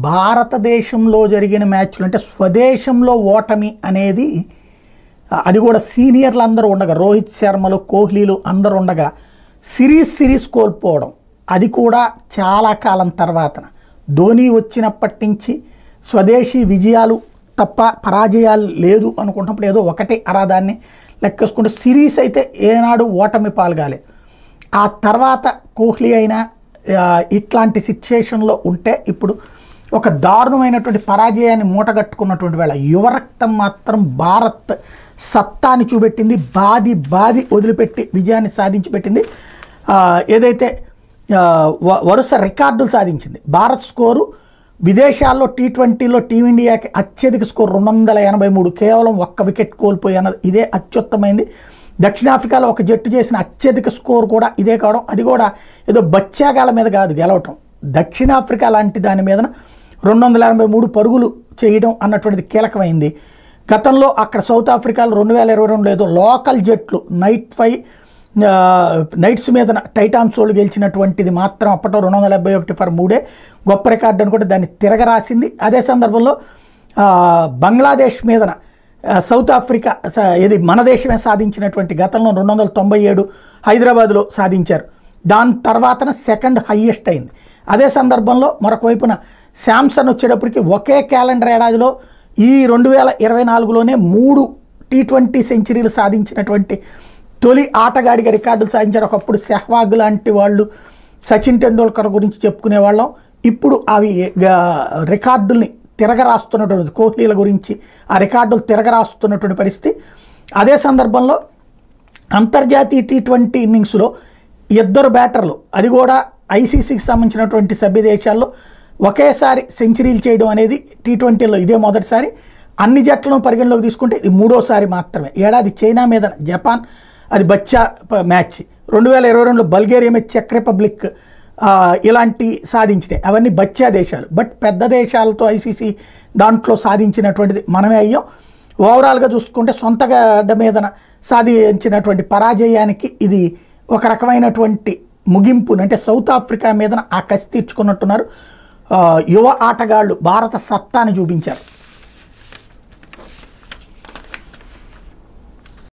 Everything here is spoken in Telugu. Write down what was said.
భారతదేశంలో జరిగిన మ్యాచ్లు అంటే స్వదేశంలో ఓటమి అనేది అది కూడా సీనియర్లు అందరూ ఉండగా రోహిత్ శర్మలు కోహ్లీలు అందరూ ఉండగా సిరీస్ కోల్పోవడం అది కూడా చాలా కాలం తర్వాత ధోని వచ్చినప్పటి నుంచి స్వదేశీ విజయాలు తప్ప పరాజయాలు లేదు అనుకుంటున్నప్పుడు ఏదో ఒకటే అరాదాన్ని లెక్కేసుకుంటే సిరీస్ అయితే ఏనాడు ఓటమి పాల్గాలే. ఆ తర్వాత కోహ్లీ అయినా ఇట్లాంటి సిచ్యుయేషన్లో ఉంటే ఇప్పుడు ఒక దారుణమైనటువంటి పరాజయాన్ని మూటగట్టుకున్నటువంటి వేళ యువరక్తం మాత్రం భారత్ సత్తాని చూపెట్టింది. బాది వదిలిపెట్టి విజయాన్ని సాధించి పెట్టింది. ఏదైతే వరుస రికార్డులు సాధించింది. భారత్ స్కోరు విదేశాల్లో T20లో టీమిండియాకి అత్యధిక స్కోర్ 283, కేవలం ఒక్క వికెట్ కోల్పోయి అన్నది ఇదే అత్యుత్తమైంది. దక్షిణాఫ్రికాలో ఒక జట్టు చేసిన అత్యధిక స్కోర్ కూడా ఇదే కావడం, అది కూడా ఏదో బచ్చాగాల మీద కాదు గెలవటం, దక్షిణాఫ్రికా లాంటి దాని మీద 283 పరుగులు చేయడం అన్నటువంటిది కీలకమైంది. గతంలో అక్కడ సౌత్ ఆఫ్రికాలో 2022లో ఏదో లోకల్ జట్లు నైట్స్ మీద టైటాన్స్ వాళ్ళు గెలిచినటువంటిది మాత్రం అప్పట్లో 271 ఫర్ 3 గొప్ప రికార్డు అనుకుంటే దాన్ని తిరగరాసింది. అదే సందర్భంలో బంగ్లాదేశ్ మీదన సౌత్ ఆఫ్రికా ఇది మన దేశమే సాధించినటువంటి గతంలో 297 హైదరాబాద్లో సాధించారు. దాని తర్వాతన సెకండ్ హయ్యెస్ట్ అయింది. అదే సందర్భంలో మరొక వైపున శాంసన్ వచ్చేటప్పటికి ఒకే క్యాలెండర్ ఏడాదిలో ఈ 2024లోనే 3 T20 సెంచరీలు సాధించినటువంటి తొలి ఆటగాడిగా రికార్డులు సాధించారు. ఒకప్పుడు సెహ్వాగ్ లాంటి వాళ్ళు, సచిన్ టెండూల్కర్ గురించి చెప్పుకునే వాళ్ళం. ఇప్పుడు అవి రికార్డుల్ని తిరగరాస్తున్నటువంటి కోహ్లీల గురించి ఆ రికార్డులు తిరగరాస్తున్నటువంటి పరిస్థితి. అదే సందర్భంలో అంతర్జాతీయ T20 ఇన్నింగ్స్లో 2 బ్యాటర్లు, అది కూడా ICCకి సంబంధించినటువంటి సభ్య దేశాల్లో ఒకేసారి సెంచరీలు చేయడం అనేది T20లో ఇదే మొదటిసారి. అన్ని జట్లను పరిగణలోకి తీసుకుంటే ఇది 3వసారి మాత్రమే. ఏడాది చైనా మీద జపాన్, అది బచ్చా మ్యాచ్, 2022లో బల్గేరియా మీద చెక్ రిపబ్లిక్ ఇలాంటి సాధించినాయి. అవన్నీ బచ్చా దేశాలు. బట్ పెద్ద దేశాలతో ICC దాంట్లో సాధించినటువంటిది మనమే అయ్యాం. ఓవరాల్గా చూసుకుంటే సొంత గడ్డ మీద సాధించినటువంటి పరాజయానికి ఇది ఒక రకమైనటువంటి ముగింపును, అంటే సౌత్ ఆఫ్రికా మీద ఆ కసి తీర్చుకున్నట్టున్నారు. యువ ఆటగాళ్ళు భారత సత్తాని చూపించారు.